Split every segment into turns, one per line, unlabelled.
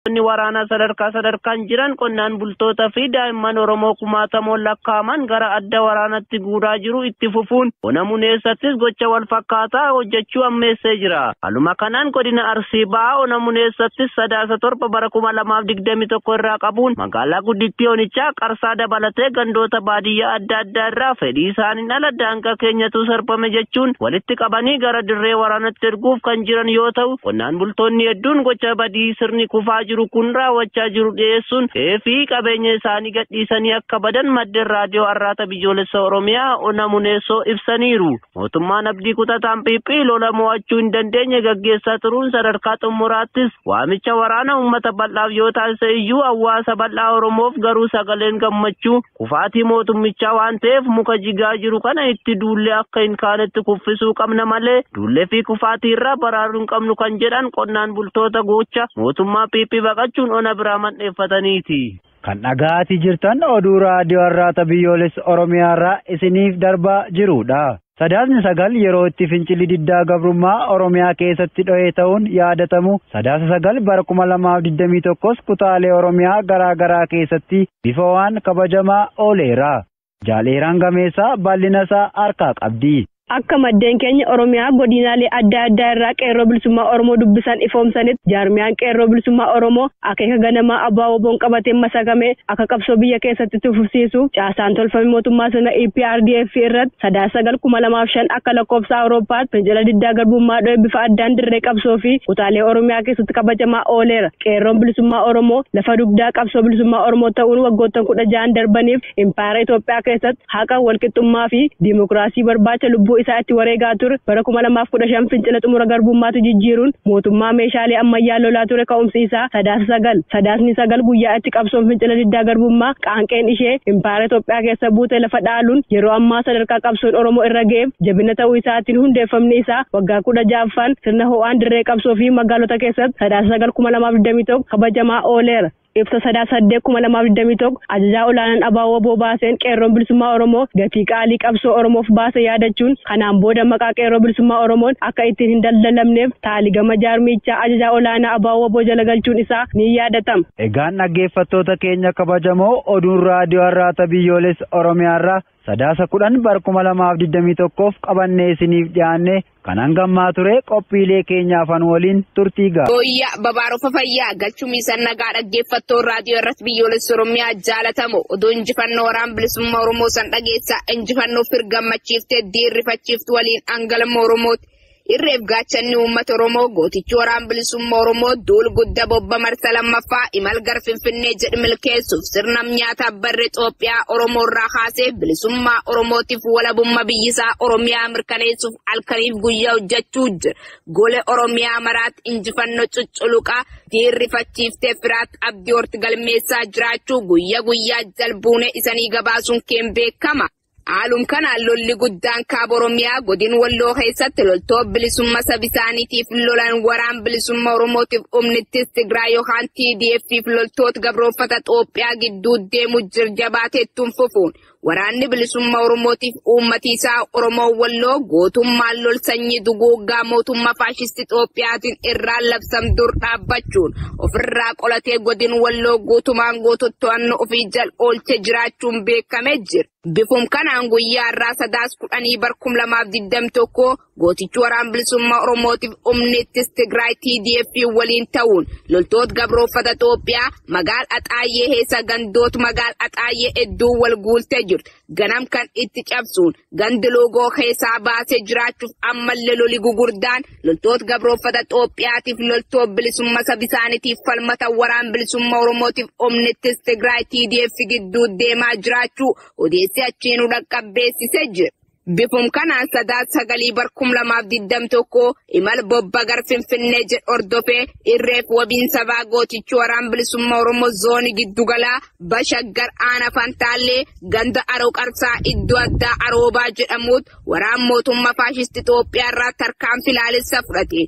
Ni waraana sadarkaan jiran qonnaan bultoota fi daa'imman Oromoo kumaatamoon lakkaa'aman gara adda waraanatti guuraa jiru itti fufuun ona muneessattis gocha wal fakkaataa hojjechuu ammeessee jira. Haaluma kanaan godina Arsii Bahaa ona muneessattis sadaasa torba bara 2021 irraa qabuun magaalaa guddittii onichaa Qarsaa dabalatee gandoota baadiyyaa adda addaa irraa fedhii isaaniin ala daangaa keenyatu sarbame jechuun walitti qabanii gara dirree waraanatti erguuf kan jiran yoo ta'u, qonnaan bultoonni hedduun gocha badii sirni kufaa jiru kun raawwachaa jiru dhiyeessuun fi qabeenya isaanii gadhiisanii akka badan maddeen raadiyoo Arraata Biyyoolessa Oromiyaa ona muneessoo ibsaniiru. Mootummaan abdii kutataan Phiiphii lola mo'achuu hin dandeenye gaggeessaa turuun sadarkaa xumuraattis waamicha waraana uummata bal'aaf yoo taasise iyyuu hawaasa bal'aa Oromoof garuu sagaleen gammachuu kufaatii mootummichaa waan ta'eef muka jigaa jiru kana itti duullee akka hin kaanetti kuffisuu qabna malee duullee fi kufaatii irraa baraaruu hin qabnu kan jedhan qonnaan bultoota gocha mootummaa Phiiphii baqachuun ona biraa mandheeffataniiti.
Kan dhaga'aatii jirtan oduu raadiyoo Arraata Biyyoolessa Oromiyaa irraa isiniif darbaa jirudha. Sadaasni sagal yeroo itti fincilli diddaa gabrummaa Oromiyaa keessatti dho'ee ta'uun yaadatamu. Sadaasa sagal bara 2021 kutaalee Oromiyaa garaa garaa keessatti bifa waan kabajamaa ooleera. Jaaleeraan gameessaa bal'ina isaa harkaa qabdi.
Akka maddeen keenya Oromiyaa godinaalee adda addaa irraa qeerroo bilisummaa Oromoo dubbisan ifoomsanitti jaarmiyaan qeerroo bilisummaa Oromoo akeeka ganamaa abbaa woboon qabateen masakame akka qabsoo biyya keessatti tufsiisu caasaan tolfame mootummaa sirna EPRDF irratti sadaasa sagal 2005 akka lakkoofsa Awurooppaatti fincila diddaa garbummaa dho'e bifa addaan dirree qabsoo fi kutaalee Oromiyaa keessatti kabajamaa ooleera. Qeerroon bilisummaa Oromoo lafa dugdaa qabsoo bilisummaa Oromoo ta'uun waggoottan 16 darbaniif impaayera Itoophiyaa keessatti haqa walqixxummaa fi diimokiraasii barbaacha lubbuu isaa itti wareegaa ture bara 2015 fincila xumura garbummaatti jijjiiruun mootummaa meeshaalee ammayyaa lolaa ture ka'umsi isaa sadaasni sagal guyyaa itti qabsoon fincila diddaa garbummaa qaanqeen ishee impaayera Itoophiyaa keessa buute lafa dhaaluun yeroo ammaa sadarkaa qabsoon Oromoo irra ga'eef jabina ta'uu isaatiin hundeeffamni isaa waggaa 16ffaan sirna ho'aan dirree qabsoo fi magaalota keessatti sadaasa sagal 2021 kabajamaa ooleera. Ibsa sadaasa 8 ajajaa olaanaan abaawoo boobaaseen qeerroon bilisummaa Oromoo gatii qaalii qabsoo Oromoof baase yaadachuun kanaan booda maqaa qeerroo bilisummaa Oromoon akka ittiin hin daldalamneef taaligama jaarmichaa ajajaa olaanaa abaawoo boo jala galchuun isaa ni yaadatama.
Egaan dhaggeeffattoota keenya kabajamoo oduun raadiyoo Arraata Biyyoolessa Oromiyaa irraa sadaasa 10 bara 2021 qabannee isiniif dhiyaanne kan hangammaa ture qophiilee keenyaaf waliin turtii ga'a.
Booyyaa babaarofa fayyaa galchumii sannagaa dhaggeeffattoon raadiyoo Arraata Biyyoolessa Oromiyaa jaalatamu oduu injifannoo waraana bilisummaa Oromoo san dhageessaa injifannoo firgammachiiftee diirrifachiiftu waliin angalama Oromooti. Irreef gaachanni uummata Oromoo gootichi waraana bilisummaa Oromoo duul guddaa bobba marsa lammaffaa imal gar Finfinnee jedhu milkeessuuf sirnam nyaata barre Itoophiyaa Oromoo irraa kaasee bilisummaa Oromootiif walabummaa biyyisaa Oromiyaa mirkaneessuuf halkaniif guyyaa hojjechuu jira. Golee Oromiyaa maraatti injifannoo cucculuqaa diirrifachiiftee firaatti abdii horti galmeessaa jiraachuu guyyaa jalbuune isanii gabaasuun keen beekama. Haalum kanaan lolli guddaan kaaba Oromiyaa godin Walloo keessatti loltoo bilisummaa sabisaaniitiif lolan waraan bilisummaa Oromootiif humnittis Tigraay yookaan TDF'if loltoota gabroonfata Itoophiyaa gidduu deemu jirjabaateettuun fufuun waraanni bilisummaa Oromootiif uummati isaa Oromoo Walloo gootummaan lol sanyii duguuggaa mootummaa faashisti Itoophiyaatiin irraan labsam dur dhaabbachuun ofirraa qolatee godin Walloo guutumaan goototto'annoo ofii jal oolche jiraachuun beekamee jira. Bifum kanaan guyyaa irraa sadaasa 10 bara 2021 gootichi waraana bilisummaa Oromootiif humnittis Tigraay TDF waliin ta'uun loltoota gabroonfata Itoophiyaa magaala Axaayee keessa gandoota magaala Axaayee hedduu wal guultee jirtu. Ganam kan itti cabsuun gandi loogoo keessaa baasee jiraachuuf ammallee loli gugurdaan loltoota gabroonfata Itoophiyaatiif loltoota bilisummaa sabisaaniitiif falmata waraana bilisummaa Oromootiif humnittis Tigraay TDF gidduu deemaa jiraachuu odeessi achiinuu dhaqqabbeessisee jira. Bifum kanaan sadaasa 9 bara 2021 imal bobba gar Finfinnee jedhu hordofee irreef wabiin sabaa gootichi waraana bilisummaa Oromoo zoonii giddugalaa Bashaggar Aana Fantaallee ganda Aroo Qarsaa iddoo addaa Aroobaa jedhamuutti waraana mootummaa faashisti Itoophiyaa irraa tarkaanfii ilaalessa fudhate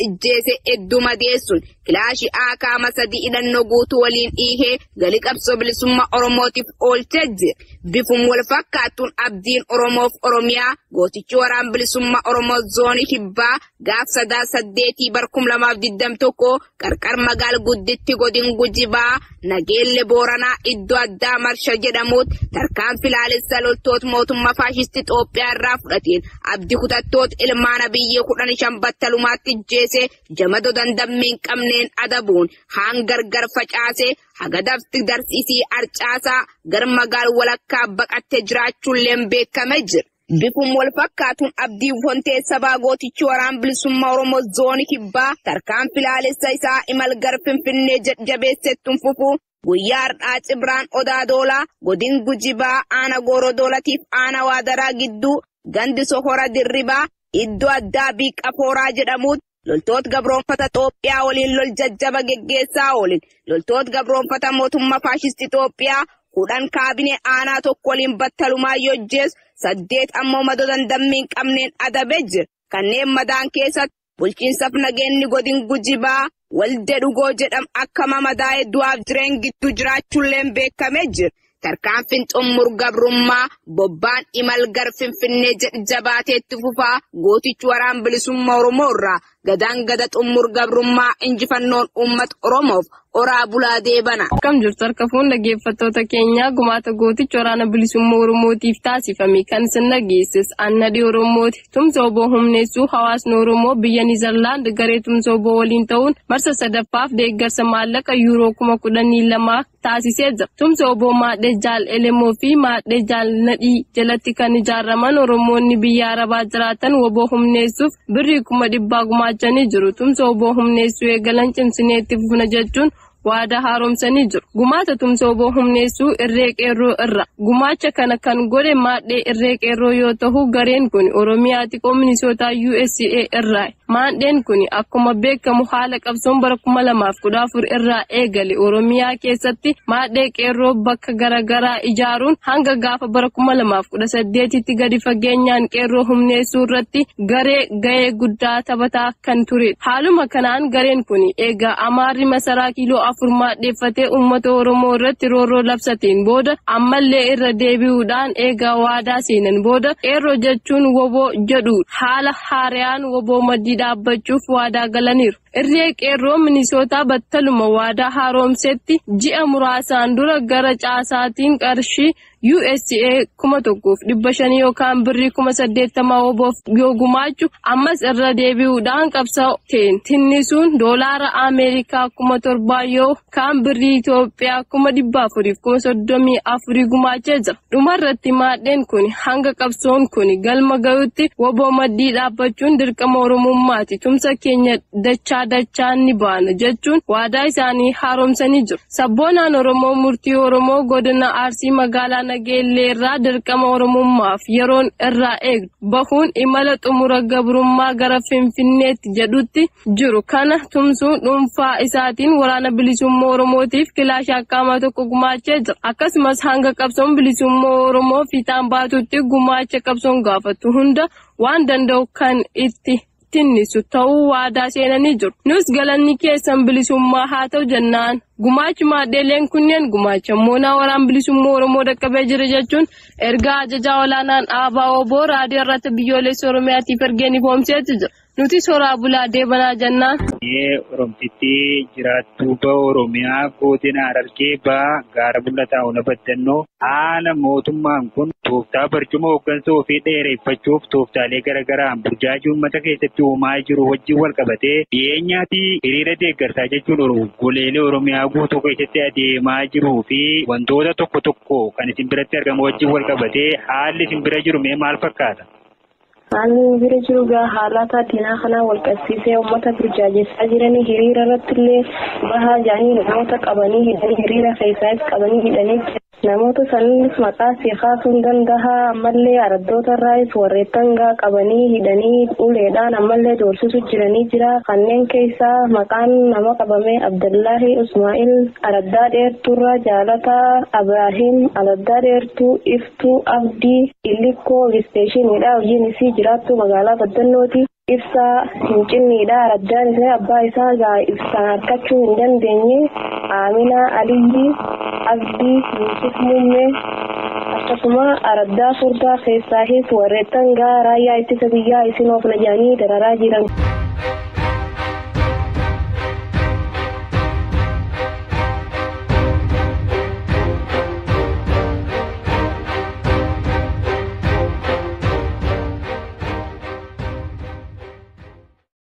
ijjeese hedduu madeessuun kilaashii akaama sadii hidhannoo guutuu waliin dhiihee galii qabsoo bilisummaa Oromootiif oolchee jira. Bifum wal fakkaatuun abdiin Oromoof Oromiyaa gootichi waraan bilisummaa Oromoo zoonii kibbaa gaaf 8/2021 qarqar magaal gudditti godin Gujibaa Nageelle Booranaa iddoo addaa Marsha jedhamutti tarkaanfii laalessa loltoota mootummaa faashistii Itoophiyaa irraa fudhateen abdii kutattoota ilmaan biyyee 15 battalumaatti ijjeese jamadoo dandammii hin qabneen adabuun haan gargar facaase haga dafti darsiisii arcaasaa gar magaal walakkaa baqattee jiraachuulleen beekame jira. Bifum wal fakkaatuun abdii fontee sabaa gootichi waraan bilisummaa Oromoo zoonii kibbaa tarkaanfii laalessa isaa imal gar Finfinnee jabeessettuun fufuu guyyaa har'aa Cibraan Odaa Doolaa godin Gujibaa aana Goorodoolatiif aana Waadaraa gidduu gandi Sohora Dirribaa iddoo addaa Biiqafooraa jedhamutti loltoota gabroonfata Itoophiyaa waliin lol jajjaba geggeessaa oolin loltoota gabroonfata mootummaa faashistii Itoophiyaa 10 kaabinee aanaa tokko waliin battalumaa yojjees 8 ammoo madoo dandammii hin qabneen adabee jira. Kanneen madaan keessatti bulchiinsaaf nageenyi godin Gujibaa Walde Dhugoo jedhamu akka madaa'ee du'aaf jireen gidduu jiraachuulleen beekamee jira. Tarkaanfiin xumur gabrummaa bobbaan imal gar Finfinnee jabaateetti fufaa gootichi waraan bilisummaa Oromoo irraa gadaan gada xumur gabrummaa injifannoon uummata Oromoof oraa bulaa deebana.
Akkam jirtu harka fuun dhaggeeffattoota keenyaa gumaata gootichi waraana bilisummaa Oromootiif taasifame kan isin dhageessis Annadii Oromooti. Tumsa oboo humneessuu hawaasni Oromoo biyya Niizerlaand garee tumsa oboo waliin ta'uun marsa sadaffaaf deeggarsa maallaqa yuuroo 12,000 taasisee jira. Tumsa oboo Maadhee Jaal Elemoo fi Maadhee Jaal Nadhii jalatti kan ijaaraman Oromoonni biyya Arabaa jiraatan oboo humneessuuf birrii 100,000 gumaachanii jiru. Tumsa oboo humneessuu eegalan cimsinee itti fufna jechuun waada haaromsanii jiru. Gumaata tumsa oboo humneessuu irree qeerroo irra. Gumaacha kana kan godhe Maadhee irree qeerroo yoo ta'u gareen kun Oromiyaatti Minisoota USA irraa. Maadheen kun akkuma beekamu haala qabsoon bara 2014 irraa eegale Oromiyaa keessatti Maadhee qeerroo bakka garaagaraa ijaaruun hanga gaafa bara 2018tti gadi fageenyaan qeerroo humneessuu irratti gahee guddaa taphataa kan ture. Haaluma kanaan gareen kun eegaa Amaarri masaraa kiiloo 4 maadheeffatee uummata Oromoo irratti roorroo labsateen booda ammallee irra deebi'uudhaan eegaa waadaa seenan booda qeerroo jechuun woboo jedhu haala haaraan woboo maddii dhaabbachuuf waadaa galaniiru. Irree qeerroo Minisoota battaluma waadaa haaromsetti ji'a muraasaan dura gara caasaatiin qarshii USA 1,500 yookaan birrii 80,000 woboof yoo gumaachu ammas irra deebi'uudhaan qabsaa'een tinnisuun doolaara Ameerikaa 7,000 yookaan birrii Itoophiyaa 434 gumaachee jira. Dhumarratti Maadheen kun hanga qabsoon kun galma ga'utti woboo maddii dhaabbachuun dirqama Oromummaati. Tumsa keenya dachaan ni baana jechuun waadaa isaanii haaromsanii jiru. Sabboonaan Oromoo murtii Oromoo godina Arsii magaalaa Nageellee irraa dirqama Oromummaaf yeroon irraa eegdu bahuun imala xumura gabrummaa gara Finfinneetti jedhutti jiru. Kana tumsuun dhuunfaa isaatiin waraana bilisummaa Oromootiif kilaashii akkaamaa tokko gumaachee jira. Akkasumas hanga qabsoon bilisummaa Oromoo fiixaan baatutti gumaacha qabsoon gaafatu hunda waan danda'u kan itti tinnisu ta'uu waadaa seenanii jiru. Nus galanni keessan bilisummaa haa ta'u jennaan. Gumaachi maadheeleen kunneen gumaacha moonaa waraan bilisummaa Oromoo dhaqqabee jira jechuun ergaa ajajaa olaanaan ABO raadiyoo irratti biyyoolessa Oromiyaatiif ergeen ifoomseetti jira. Nuti soraa bulaa deebanaa jennaan.
Oromtitti jiraattuu ba'aa Oromiyaa godina Harargee ba'aa gaara bullataa ona baddannoo haala mootummaan kun tooftaa barcuma hooggansa ofii dheereffachuuf tooftaalee garaagaraan burjaajii uummata keessatti uumaa jiru wajjin wal qabatee dhiyeenyaatti hiriira deeggarsaa jechuun goleelee Oromiyaa guutuu keessatti adeemaa jiruu fi wantoota tokko kan isin biratti argamu wajjin wal qabatee haalli isin bira jiru mee maal fakkaata?
Haalli bira jiru haalata diinaa kana wal qabsiisee uummata burjaajessaa jiranii hiriira irratti illee bahaa jaanii namoota qabanii hidhanii hiriira keessaas qabanii hidhanii namoota sanis maqaa siikaasuun danda'a ammallee araddoota irraas warreettan qabanii hidhanii uleedhaan ammallee doorsisu jiranii jira. Kanneen keessaa maqaan nama qabame Abdullahi Ismaa'il Araddaa Dheertuurraa Jaalataa Abrahiim Araddaa Dheertuu Iftuu Abdii Illikkoo Isteeshiniidha. Hojiin isii jiraattu magaalaa Baddannooti. ibsa hin cinniidha. Araddaan isaa abbaa isaa ibsaan harkachuu hin dandeenye Amina Aliyyi Abdii Yusuf Muummee akkasuma araddaa furdaa keessaahis warreettan raayyaa ittisa biyyaa isin of lajanii dararaa jiran.